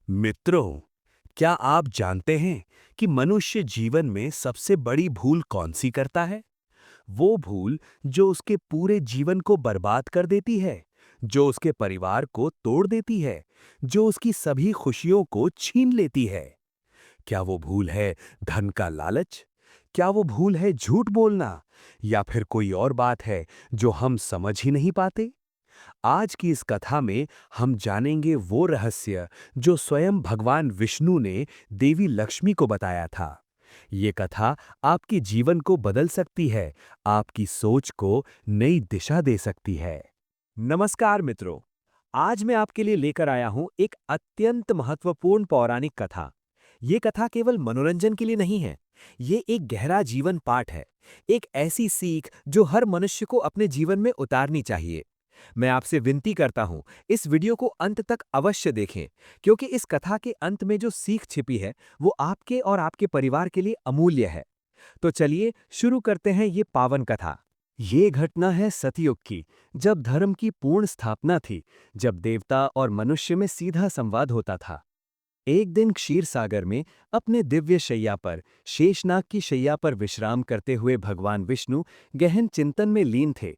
मित्रों, क्या आप जानते हैं कि मनुष्य जीवन में सबसे बड़ी भूल कौन सी करता है? वो भूल जो उसके पूरे जीवन को बर्बाद कर देती है, जो उसके परिवार को तोड़ देती है, जो उसकी सभी खुशियों को छीन लेती है। क्या वो भूल है धन का लालच? क्या वो भूल है झूठ बोलना? या फिर कोई और बात है जो हम समझ ही नहीं पाते? आज की इस कथा में हम जानेंगे वो रहस्य जो स्वयं भगवान विष्णु ने देवी लक्ष्मी को बताया था। ये कथा आपके जीवन को बदल सकती है, आपकी सोच को नई दिशा दे सकती है। नमस्कार मित्रों। आज मैं आपके लिए लेकर आया हूं एक अत्यंत महत्वपूर्ण पौराणिक कथा। ये कथा केवल मनोरंजन के लिए नहीं है। ये एक गहरा जीवन पाठ है। एक ऐसी सीख जो हर मनुष्य को अपने जीवन में उतारनी चाहिए। मैं आपसे विनती करता हूं, इस वीडियो को अंत तक अवश्य देखें, क्योंकि इस कथा के अंत में जो सीख छिपी है वो आपके और आपके परिवार के लिए अमूल्य है। तो चलिए शुरू करते हैं ये पावन कथा। ये घटना है सतयुग की, जब धर्म की पूर्ण स्थापना थी, जब देवता और मनुष्य में सीधा संवाद होता था। एक दिन क्षीर सागर में अपने दिव्य शैया पर, शेषनाग की शैया पर विश्राम करते हुए भगवान विष्णु गहन चिंतन में लीन थे।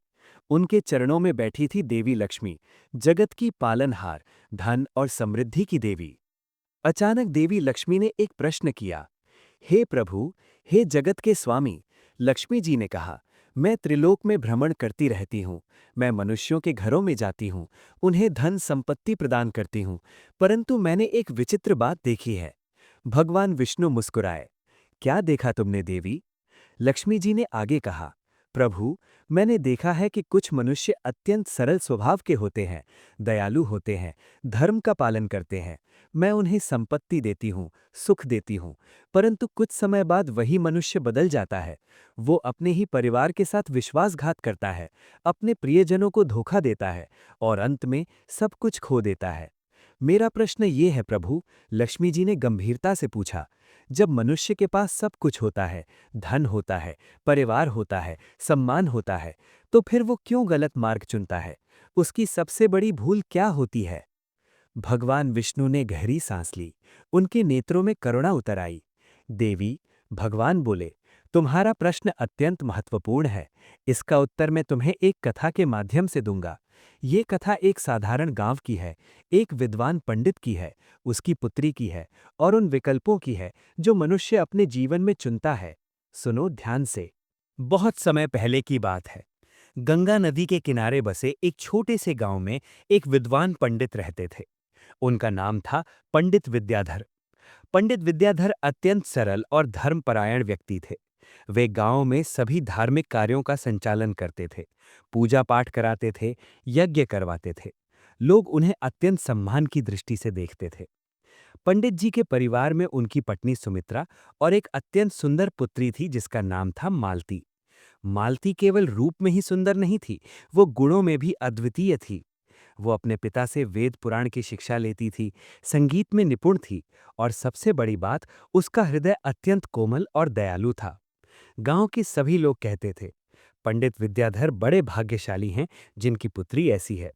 उनके चरणों में बैठी थी देवी लक्ष्मी, जगत की पालनहार, धन और समृद्धि की देवी। अचानक देवी लक्ष्मी ने एक प्रश्न किया। हे प्रभु, हे जगत के स्वामी। लक्ष्मी जी ने कहा, मैं त्रिलोक में भ्रमण करती रहती हूँ। मैं मनुष्यों के घरों में जाती हूँ, उन्हें धन संपत्ति प्रदान करती हूँ, परंतु मैंने एक विचित्र बात देखी है। भगवान विष्णु मुस्कुराए। क्या देखा तुमने देवी? लक्ष्मी जी ने आगे कहा, प्रभु, मैंने देखा है कि कुछ मनुष्य अत्यंत सरल स्वभाव के होते हैं, दयालु होते हैं, धर्म का पालन करते हैं। मैं उन्हें संपत्ति देती हूँ, सुख देती हूँ, परंतु कुछ समय बाद वही मनुष्य बदल जाता है। वो अपने ही परिवार के साथ विश्वासघात करता है, अपने प्रियजनों को धोखा देता है और अंत में सब कुछ खो देता है। मेरा प्रश्न ये है प्रभु, लक्ष्मी जी ने गंभीरता से पूछा, जब मनुष्य के पास सब कुछ होता है, धन होता है, परिवार होता है, सम्मान होता है, तो फिर वो क्यों गलत मार्ग चुनता है? उसकी सबसे बड़ी भूल क्या होती है? भगवान विष्णु ने गहरी सांस ली। उनके नेत्रों में करुणा उतर आई। देवी, भगवान बोले, तुम्हारा प्रश्न अत्यंत महत्वपूर्ण है। इसका उत्तर मैं तुम्हें एक कथा के माध्यम से दूंगा। ये कथा एक साधारण गांव की है, एक विद्वान पंडित की है, उसकी पुत्री की है और उन विकल्पों की है जो मनुष्य अपने जीवन में चुनता है। सुनो ध्यान से। बहुत समय पहले की बात है। गंगा नदी के किनारे बसे एक छोटे से गांव में एक विद्वान पंडित रहते थे। उनका नाम था पंडित विद्याधर। पंडित विद्याधर अत्यंत सरल और धर्मपरायण व्यक्ति थे। वे गांव में सभी धार्मिक कार्यों का संचालन करते थे, पूजा पाठ कराते थे, यज्ञ करवाते थे। लोग उन्हें अत्यंत सम्मान की दृष्टि से देखते थे। पंडित जी के परिवार में उनकी पत्नी सुमित्रा और एक अत्यंत सुंदर पुत्री थी जिसका नाम था मालती। मालती केवल रूप में ही सुंदर नहीं थी, वो गुणों में भी अद्वितीय थी। वो अपने पिता से वेद पुराण की शिक्षा लेती थी, संगीत में निपुण थी और सबसे बड़ी बात, उसका हृदय अत्यंत कोमल और दयालु था। गांव के सभी लोग कहते थे, पंडित विद्याधर बड़े भाग्यशाली हैं जिनकी पुत्री ऐसी है।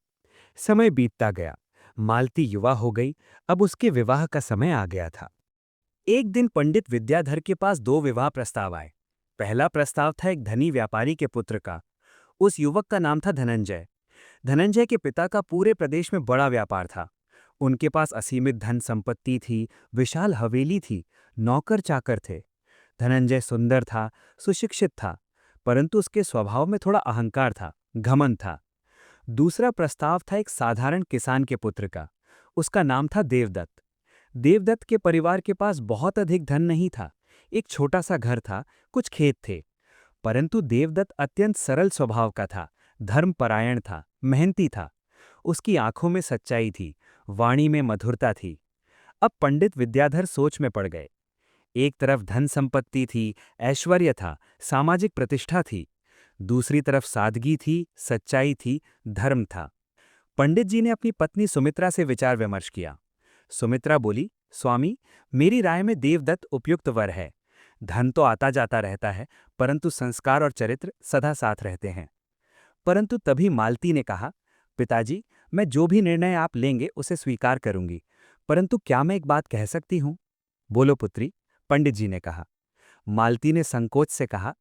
समय बीतता गया। मालती युवा हो गई। अब उसके विवाह का समय आ गया था। एक दिन पंडित विद्याधर के पास दो विवाह प्रस्ताव आए। पहला प्रस्ताव था एक धनी व्यापारी के पुत्र का। उस युवक का नाम था धनंजय। धनंजय के पिता का पूरे प्रदेश में बड़ा व्यापार था। उनके पास असीमित धन संपत्ति थी, विशाल हवेली थी, नौकर चाकर थे। धनंजय सुंदर था, सुशिक्षित था, परंतु उसके स्वभाव में थोड़ा अहंकार था, घमंड था। दूसरा प्रस्ताव था एक साधारण किसान के पुत्र का। उसका नाम था देवदत्त। देवदत्त के परिवार के पास बहुत अधिक धन नहीं था। एक छोटा सा घर था, कुछ खेत थे, परंतु देवदत्त अत्यंत सरल स्वभाव का था, धर्मपरायण था, मेहनती था। उसकी आंखों में सच्चाई थी, वाणी में मधुरता थी। अब पंडित विद्याधर सोच में पड़ गए। एक तरफ धन संपत्ति थी, ऐश्वर्य था, सामाजिक प्रतिष्ठा थी। दूसरी तरफ सादगी थी, सच्चाई थी, धर्म था। पंडित जी ने अपनी पत्नी सुमित्रा से विचार विमर्श किया। सुमित्रा बोली, स्वामी, मेरी राय में देवदत्त उपयुक्त वर है। धन तो आता जाता रहता है, परंतु संस्कार और चरित्र सदा साथ रहते हैं। परंतु तभी मालती ने कहा, पिताजी, मैं जो भी निर्णय आप लेंगे उसे स्वीकार करूंगी, परंतु क्या मैं एक बात कह सकती हूँ? बोलो पुत्री, पंडित जी ने कहा। मालती ने संकोच से कहा,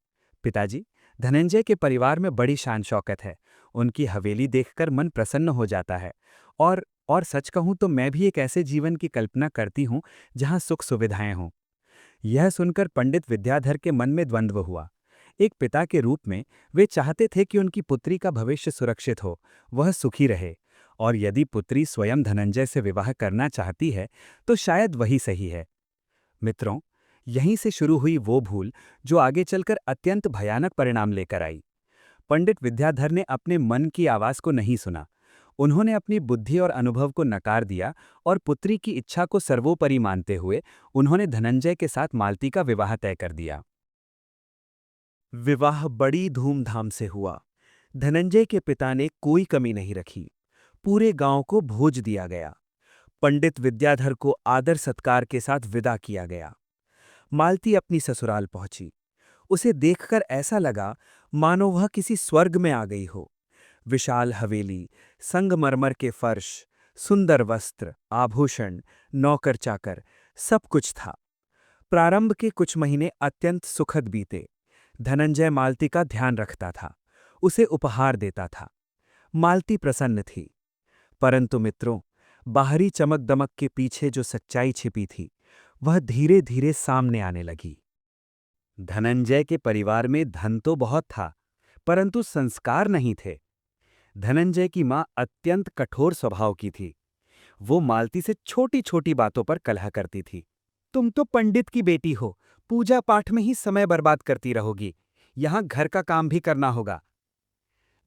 पिताजी, धनंजय के परिवार में बड़ी शान शौकत है। उनकी हवेली देखकर मन प्रसन्न हो जाता है। और सच कहूं तो मैं भी एक ऐसे जीवन की कल्पना करती हूं जहां सुख सुविधाएं हों। यह सुनकर पंडित विद्याधर के मन में द्वंद्व हुआ। एक पिता के रूप में वे चाहते थे कि उनकी पुत्री का भविष्य सुरक्षित हो, वह सुखी रहे। और यदि पुत्री स्वयं धनंजय से विवाह करना चाहती है तो शायद वही सही है। मित्रों, यहीं से शुरू हुई वो भूल जो आगे चलकर अत्यंत भयानक परिणाम लेकर आई। पंडित विद्याधर ने अपने मन की आवाज को नहीं सुना। उन्होंने अपनी बुद्धि और अनुभव को नकार दिया और पुत्री की इच्छा को सर्वोपरि मानते हुए उन्होंने धनंजय के साथ मालती का विवाह तय कर दिया। विवाह बड़ी धूमधाम से हुआ। धनंजय के पिता ने कोई कमी नहीं रखी। पूरे गांव को भोज दिया गया। पंडित विद्याधर को आदर सत्कार के साथ विदा किया गया। मालती अपनी ससुराल पहुंची। उसे देखकर ऐसा लगा मानो वह किसी स्वर्ग में आ गई हो। विशाल हवेली, संगमरमर के फर्श, सुंदर वस्त्र, आभूषण, नौकर चाकर, सब कुछ था। प्रारंभ के कुछ महीने अत्यंत सुखद बीते। धनंजय मालती का ध्यान रखता था, उसे उपहार देता था। मालती प्रसन्न थी। परंतु मित्रों, बाहरी चमक दमक के पीछे जो सच्चाई छिपी थी वह धीरे धीरे सामने आने लगी। धनंजय के परिवार में धन तो बहुत था, परंतु संस्कार नहीं थे। धनंजय की मां अत्यंत कठोर स्वभाव की थी। वो मालती से छोटी छोटी बातों पर कलह करती थी। तुम तो पंडित की बेटी हो, पूजा पाठ में ही समय बर्बाद करती रहोगी। यहां घर का काम भी करना होगा।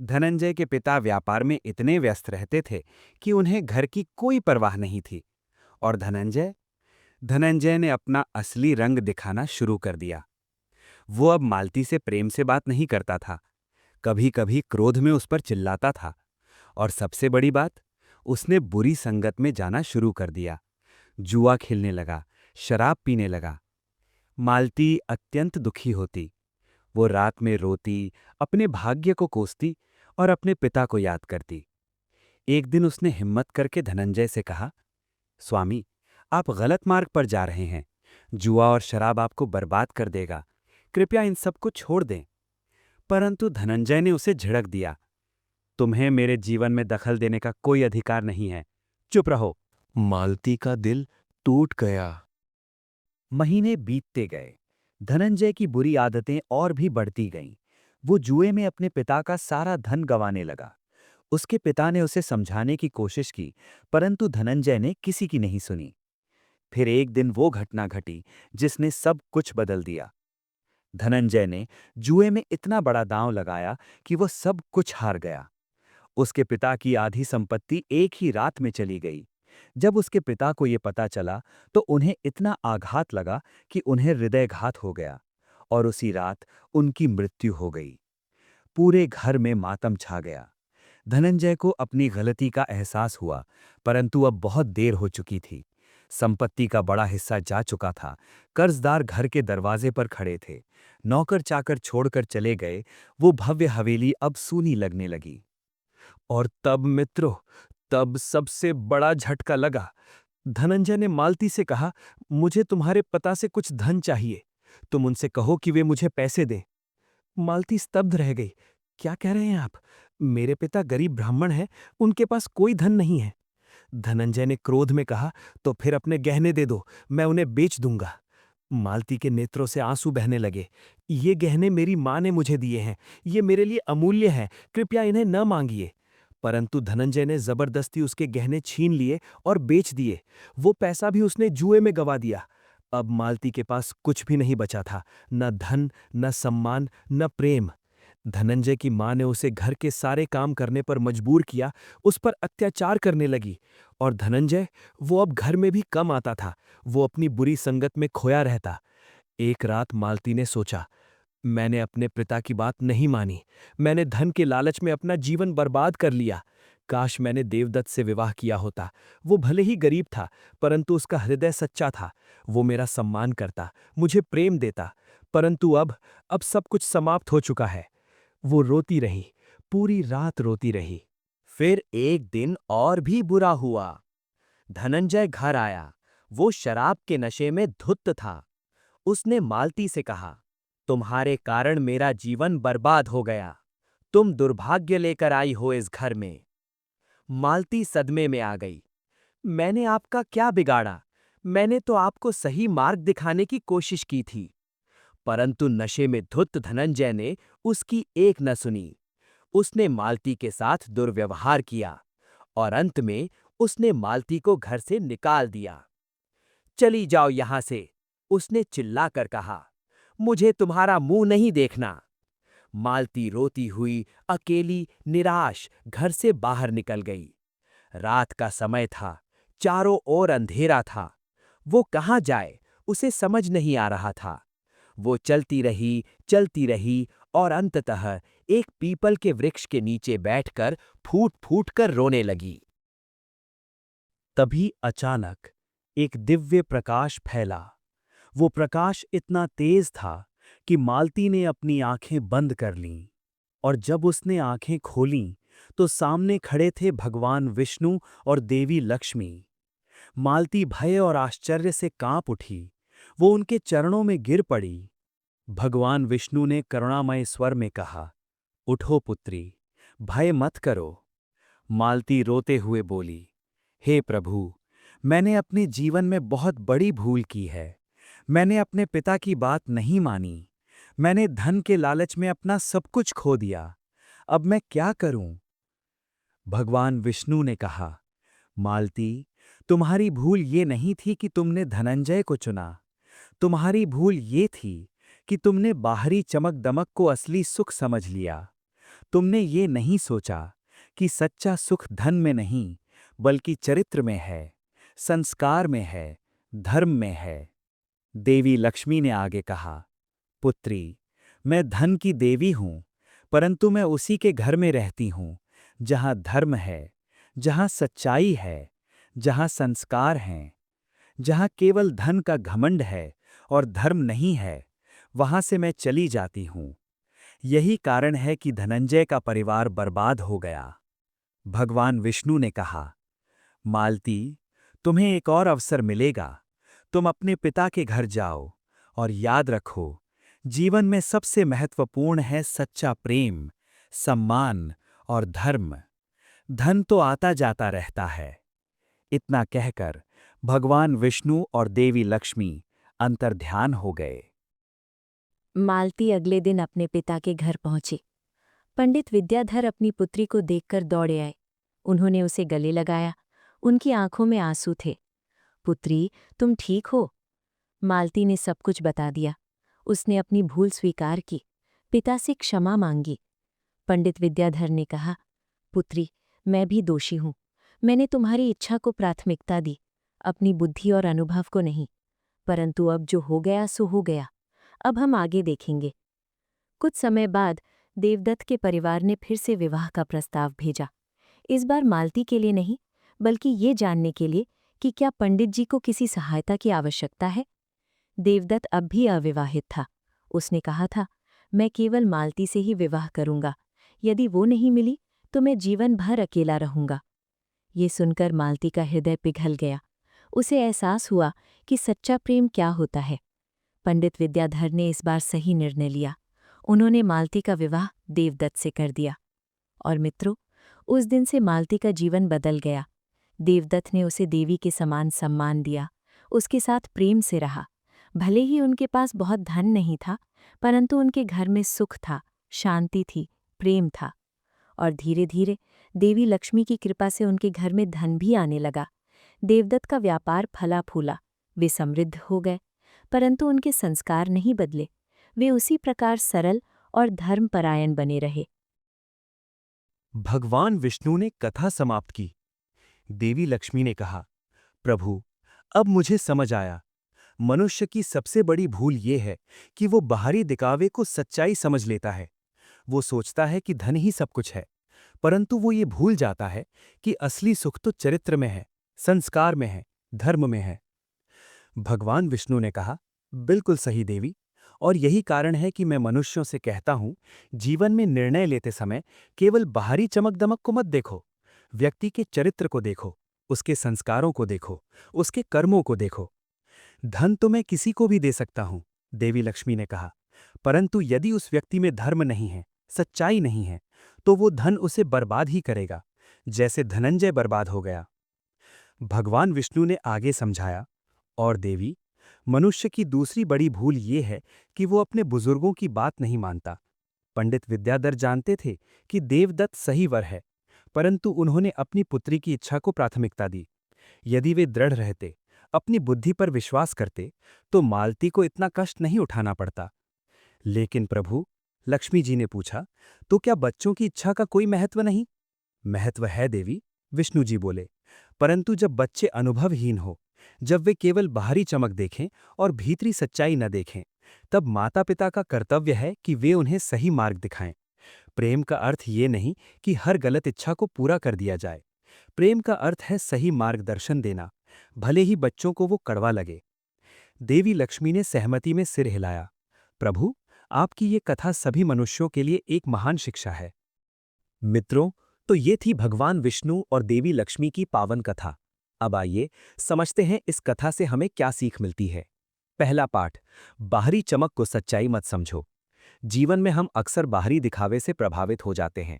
धनंजय के पिता व्यापार में इतने व्यस्त रहते थे कि उन्हें घर की कोई परवाह नहीं थी। और धनंजय ने अपना असली रंग दिखाना शुरू कर दिया। वो अब मालती से प्रेम से बात नहीं करता था। कभी कभी क्रोध में उस पर चिल्लाता था। और सबसे बड़ी बात, उसने बुरी संगत में जाना शुरू कर दिया। जुआ खेलने लगा, शराब पीने लगा। मालती अत्यंत दुखी होती। वो रात में रोती, अपने भाग्य को कोसती और अपने पिता को याद करती। एक दिन उसने हिम्मत करके धनंजय से कहा, स्वामी, आप गलत मार्ग पर जा रहे हैं। जुआ और शराब आपको बर्बाद कर देगा। कृपया इन सब को छोड़ दें। परंतु धनंजय ने उसे झिड़क दिया, तुम्हें मेरे जीवन में दखल देने का कोई अधिकार नहीं है। चुप रहो। मालती का दिल टूट गया। महीने बीतते गए। धनंजय की बुरी आदतें और भी बढ़ती गईं। वो जुए में अपने पिता का सारा धन गंवाने लगा। उसके पिता ने उसे समझाने की कोशिश की, परंतु धनंजय ने किसी की नहीं सुनी। फिर एक दिन वो घटना घटी जिसने सब कुछ बदल दिया। धनंजय ने जुए में इतना बड़ा दांव लगाया कि वो सब कुछ हार गया। उसके पिता की आधी संपत्ति एक ही रात में चली गई। जब उसके पिता को ये पता चला तो उन्हें इतना आघात लगा कि उन्हें हृदयघात हो गया और उसी रात उनकी मृत्यु हो गई। पूरे घर में मातम छा गया। धनंजय को अपनी गलती का एहसास हुआ, परंतु अब बहुत देर हो चुकी थी। संपत्ति का बड़ा हिस्सा जा चुका था। कर्जदार घर के दरवाजे पर खड़े थे। नौकर चाकर छोड़कर चले गए। वो भव्य हवेली अब सूनी लगने लगी। और तब मित्रों, तब सबसे बड़ा झटका लगा। धनंजय ने मालती से कहा, मुझे तुम्हारे पिता से कुछ धन चाहिए। तुम उनसे कहो कि वे मुझे पैसे दें। मालती स्तब्ध रह गई। क्या कह रहे हैं आप? मेरे पिता गरीब ब्राह्मण हैं, उनके पास कोई धन नहीं है। धनंजय ने क्रोध में कहा, तो फिर अपने गहने दे दो, मैं उन्हें बेच दूंगा। मालती के नेत्रों से आंसू बहने लगे। ये गहने मेरी मां ने मुझे दिए हैं, ये मेरे लिए अमूल्य हैं, कृपया इन्हें न मांगिए। परंतु धनंजय ने जबरदस्ती उसके गहने छीन लिए और बेच दिए। वो पैसा भी उसने जुए में गवा दिया। अब मालती के पास कुछ भी नहीं बचा था, न धन, न सम्मान, न प्रेम। धनंजय की मां ने उसे घर के सारे काम करने पर मजबूर किया, उस पर अत्याचार करने लगी। और धनंजय, वो अब घर में भी कम आता था। वो अपनी बुरी संगत में खोया रहता। एक रात मालती ने सोचा, मैंने अपने पिता की बात नहीं मानी। मैंने धन के लालच में अपना जीवन बर्बाद कर लिया। काश मैंने देवदत्त से विवाह किया होता। वो भले ही गरीब था, परंतु उसका हृदय सच्चा था। वो मेरा सम्मान करता, मुझे प्रेम देता। परंतु अब सब कुछ समाप्त हो चुका है। वो रोती रही, पूरी रात रोती रही। फिर एक दिन और भी बुरा हुआ। धनंजय घर आया। वो शराब के नशे में धुत था। उसने मालती से कहा, तुम्हारे कारण मेरा जीवन बर्बाद हो गया। तुम दुर्भाग्य लेकर आई हो इस घर में। मालती सदमे में आ गई। मैंने आपका क्या बिगाड़ा? मैंने तो आपको सही मार्ग दिखाने की कोशिश की थी। परंतु नशे में धुत धनंजय ने उसकी एक न सुनी। उसने मालती के साथ दुर्व्यवहार किया और अंत में उसने मालती को घर से निकाल दिया। चली जाओ यहां से, उसने चिल्लाकर कहा। मुझे तुम्हारा मुंह नहीं देखना। मालती रोती हुई अकेली निराश घर से बाहर निकल गई। रात का समय था, चारों ओर अंधेरा था। वो कहाँ जाए उसे समझ नहीं आ रहा था। वो चलती रही और अंततः एक पीपल के वृक्ष के नीचे बैठकर फूट फूट कर रोने लगी। तभी अचानक एक दिव्य प्रकाश फैला। वो प्रकाश इतना तेज था कि मालती ने अपनी आंखें बंद कर लीं, और जब उसने आंखें खोलीं तो सामने खड़े थे भगवान विष्णु और देवी लक्ष्मी। मालती भय और आश्चर्य से कांप उठी। वो उनके चरणों में गिर पड़ी। भगवान विष्णु ने करुणामय स्वर में कहा, उठो पुत्री, भय मत करो। मालती रोते हुए बोली, हे प्रभु, मैंने अपने जीवन में बहुत बड़ी भूल की है। मैंने अपने पिता की बात नहीं मानी। मैंने धन के लालच में अपना सब कुछ खो दिया। अब मैं क्या करूं? भगवान विष्णु ने कहा, मालती, तुम्हारी भूल ये नहीं थी कि तुमने धनंजय को चुना। तुम्हारी भूल ये थी कि तुमने बाहरी चमक दमक को असली सुख समझ लिया। तुमने ये नहीं सोचा कि सच्चा सुख धन में नहीं, बल्कि चरित्र में है, संस्कार में है, धर्म में है। देवी लक्ष्मी ने आगे कहा, पुत्री, मैं धन की देवी हूं, परंतु मैं उसी के घर में रहती हूं जहां धर्म है, जहां सच्चाई है, जहां संस्कार हैं। जहां केवल धन का घमंड है और धर्म नहीं है, वहां से मैं चली जाती हूं। यही कारण है कि धनंजय का परिवार बर्बाद हो गया। भगवान विष्णु ने कहा, मालती, तुम्हें एक और अवसर मिलेगा। तुम अपने पिता के घर जाओ और याद रखो, जीवन में सबसे महत्वपूर्ण है सच्चा प्रेम, सम्मान और धर्म। धन तो आता जाता रहता है। इतना कहकर भगवान विष्णु और देवी लक्ष्मी अंतर्ध्यान हो गए। मालती अगले दिन अपने पिता के घर पहुंची। पंडित विद्याधर अपनी पुत्री को देखकर दौड़े आए। उन्होंने उसे गले लगाया। उनकी आंखों में आंसू थे। पुत्री, तुम ठीक हो? मालती ने सब कुछ बता दिया। उसने अपनी भूल स्वीकार की, पिता से क्षमा मांगी। पंडित विद्याधर ने कहा, पुत्री, मैं भी दोषी हूं। मैंने तुम्हारी इच्छा को प्राथमिकता दी, अपनी बुद्धि और अनुभव को नहीं। परंतु अब जो हो गया सो हो गया। अब हम आगे देखेंगे। कुछ समय बाद देवदत्त के परिवार ने फिर से विवाह का प्रस्ताव भेजा। इस बार मालती के लिए नहीं, बल्कि ये जानने के लिए कि क्या पंडित जी को किसी सहायता की आवश्यकता है। देवदत्त अब भी अविवाहित था। उसने कहा था, मैं केवल मालती से ही विवाह करूंगा। यदि वो नहीं मिली तो मैं जीवन भर अकेला रहूंगा। ये सुनकर मालती का हृदय पिघल गया। उसे एहसास हुआ कि सच्चा प्रेम क्या होता है। पंडित विद्याधर ने इस बार सही निर्णय लिया। उन्होंने मालती का विवाह देवदत्त से कर दिया। और मित्रों, उस दिन से मालती का जीवन बदल गया। देवदत्त ने उसे देवी के समान सम्मान दिया, उसके साथ प्रेम से रहा। भले ही उनके पास बहुत धन नहीं था, परंतु उनके घर में सुख था, शांति थी, प्रेम था। और धीरे धीरे देवी लक्ष्मी की कृपा से उनके घर में धन भी आने लगा। देवदत्त का व्यापार फला फूला, वे समृद्ध हो गए, परंतु उनके संस्कार नहीं बदले। वे उसी प्रकार सरल और धर्मपरायण बने रहे। भगवान विष्णु ने कथा समाप्त की। देवी लक्ष्मी ने कहा, प्रभु, अब मुझे समझ आया। मनुष्य की सबसे बड़ी भूल ये है कि वो बाहरी दिखावे को सच्चाई समझ लेता है। वो सोचता है कि धन ही सब कुछ है, परंतु वो ये भूल जाता है कि असली सुख तो चरित्र में है, संस्कार में है, धर्म में है। भगवान विष्णु ने कहा, बिल्कुल सही देवी, और यही कारण है कि मैं मनुष्यों से कहता हूं, जीवन में निर्णय लेते समय केवल बाहरी चमक दमक को मत देखो, व्यक्ति के चरित्र को देखो। उसके संस्कारों को देखो, उसके कर्मों को देखो। धन तो मैं किसी को भी दे सकता हूं, देवी लक्ष्मी ने कहा, परंतु यदि उस व्यक्ति में धर्म नहीं है, सच्चाई नहीं है, तो वो धन उसे बर्बाद ही करेगा, जैसे धनंजय बर्बाद हो गया। भगवान विष्णु ने आगे समझाया, और देवी, मनुष्य की दूसरी बड़ी भूल ये है कि वो अपने बुजुर्गों की बात नहीं मानता। पंडित विद्याधर जानते थे कि देवदत्त सही वर है, परंतु उन्होंने अपनी पुत्री की इच्छा को प्राथमिकता दी। यदि वे दृढ़ रहते, अपनी बुद्धि पर विश्वास करते, तो मालती को इतना कष्ट नहीं उठाना पड़ता। लेकिन प्रभु, लक्ष्मी जी ने पूछा, तो क्या बच्चों की इच्छा का कोई महत्व नहीं? महत्व है देवी, विष्णु जी बोले, परंतु जब बच्चे अनुभवहीन हो, जब वे केवल बाहरी चमक देखें और भीतरी सच्चाई न देखें, तब माता पिता का कर्तव्य है कि वे उन्हें सही मार्ग दिखाएं। प्रेम का अर्थ ये नहीं कि हर गलत इच्छा को पूरा कर दिया जाए। प्रेम का अर्थ है सही मार्गदर्शन देना, भले ही बच्चों को वो कड़वा लगे। देवी लक्ष्मी ने सहमति में सिर हिलाया। प्रभु, आपकी ये कथा सभी मनुष्यों के लिए एक महान शिक्षा है। मित्रों, तो ये थी भगवान विष्णु और देवी लक्ष्मी की पावन कथा। अब आइए समझते हैं इस कथा से हमें क्या सीख मिलती है। पहला पाठ, बाहरी चमक को सच्चाई मत समझो। जीवन में हम अक्सर बाहरी दिखावे से प्रभावित हो जाते हैं।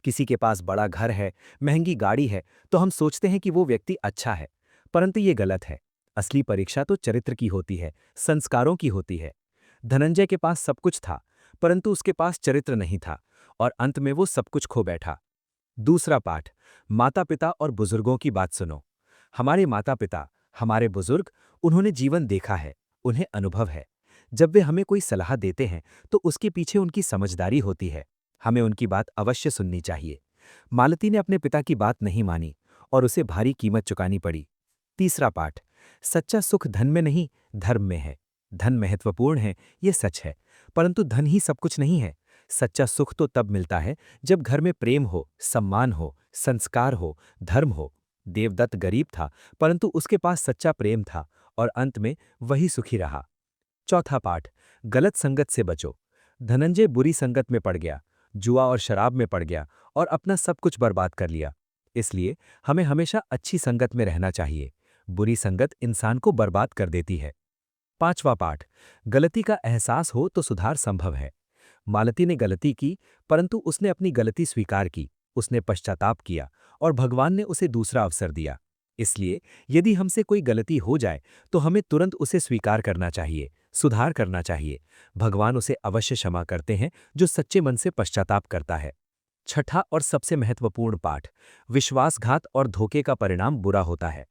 किसी के पास बड़ा घर है, महंगी गाड़ी है, तो हम सोचते हैं कि वो व्यक्ति अच्छा है, परंतु ये गलत है। असली परीक्षा तो चरित्र की होती है, संस्कारों की होती है। धनंजय के पास सब कुछ था, परंतु उसके पास चरित्र नहीं था, और अंत में वो सब कुछ खो बैठा। दूसरा पाठ, माता पिता और बुजुर्गों की बात सुनो। हमारे माता पिता, हमारे बुजुर्ग, उन्होंने जीवन देखा है, उन्हें अनुभव है। जब वे हमें कोई सलाह देते हैं तो उसके पीछे उनकी समझदारी होती है। हमें उनकी बात अवश्य सुननी चाहिए। मालती ने अपने पिता की बात नहीं मानी और उसे भारी कीमत चुकानी पड़ी। तीसरा पाठ, सच्चा सुख धन में नहीं, धर्म में है। धन महत्वपूर्ण है, ये सच है, परंतु धन ही सब कुछ नहीं है। सच्चा सुख तो तब मिलता है जब घर में प्रेम हो, सम्मान हो, संस्कार हो, धर्म हो। देवदत्त गरीब था, परंतु उसके पास सच्चा प्रेम था, और अंत में वही सुखी रहा। चौथा पाठ, गलत संगत से बचो। धनंजय बुरी संगत में पड़ गया, जुआ और शराब में पड़ गया और अपना सब कुछ बर्बाद कर लिया। इसलिए हमें हमेशा अच्छी संगत में रहना चाहिए। बुरी संगत इंसान को बर्बाद कर देती है। पांचवा पाठ, गलती का एहसास हो तो सुधार संभव है। मालती ने गलती की, परंतु उसने अपनी गलती स्वीकार की, उसने पश्चाताप किया, और भगवान ने उसे दूसरा अवसर दिया। इसलिए यदि हमसे कोई गलती हो जाए तो हमें तुरंत उसे स्वीकार करना चाहिए, सुधार करना चाहिए। भगवान उसे अवश्य क्षमा करते हैं जो सच्चे मन से पश्चाताप करता है। छठा और सबसे महत्वपूर्ण पाठ, विश्वासघात और धोखे का परिणाम बुरा होता है।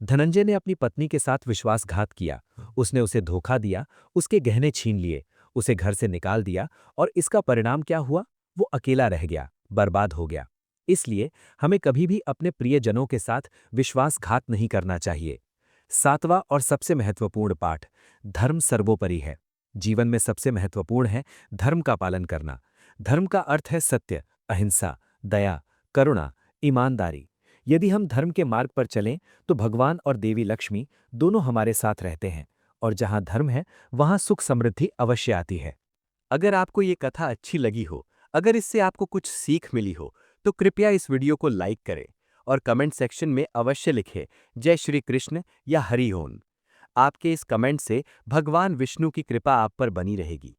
धनंजय ने अपनी पत्नी के साथ विश्वासघात किया। उसने उसे धोखा दिया, उसके गहने छीन लिए, उसे घर से निकाल दिया, और इसका परिणाम क्या हुआ? वो अकेला रह गया, बर्बाद हो गया। इसलिए हमें कभी भी अपने प्रियजनों के साथ विश्वासघात नहीं करना चाहिए। सातवां और सबसे महत्वपूर्ण पाठ, धर्म सर्वोपरि है। जीवन में सबसे महत्वपूर्ण है धर्म का पालन करना। धर्म का अर्थ है सत्य, अहिंसा, दया, करुणा, ईमानदारी। यदि हम धर्म के मार्ग पर चलें तो भगवान और देवी लक्ष्मी दोनों हमारे साथ रहते हैं, और जहां धर्म है वहां सुख समृद्धि अवश्य आती है। अगर आपको ये कथा अच्छी लगी हो, अगर इससे आपको कुछ सीख मिली हो, तो कृपया इस वीडियो को लाइक करें और कमेंट सेक्शन में अवश्य लिखें जय श्री कृष्ण या हरि ओम। आपके इस कमेंट से भगवान विष्णु की कृपा आप पर बनी रहेगी।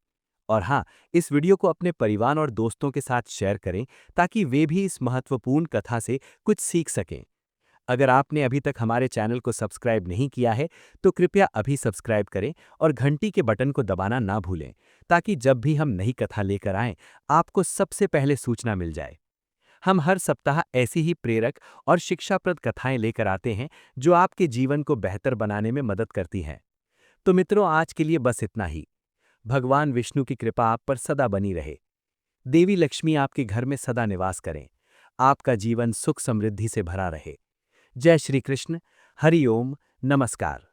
और हाँ, इस वीडियो को अपने परिवार और दोस्तों के साथ शेयर करें ताकि वे भी इस महत्वपूर्ण कथा से कुछ सीख सकें। अगर आपने अभी तक हमारे चैनल को सब्सक्राइब नहीं किया है तो कृपया अभी सब्सक्राइब करें और घंटी के बटन को दबाना ना भूलें, ताकि जब भी हम नई कथा लेकर आएं आपको सबसे पहले सूचना मिल जाए। हम हर सप्ताह ऐसी ही प्रेरक और शिक्षाप्रद कथाएं लेकर आते हैं जो आपके जीवन को बेहतर बनाने में मदद करती हैं। तो मित्रों, आज के लिए बस इतना ही। भगवान विष्णु की कृपा आप पर सदा बनी रहे। देवी लक्ष्मी आपके घर में सदा निवास करें। आपका जीवन सुख समृद्धि से भरा रहे। जय श्री कृष्ण, हरि ओम, नमस्कार।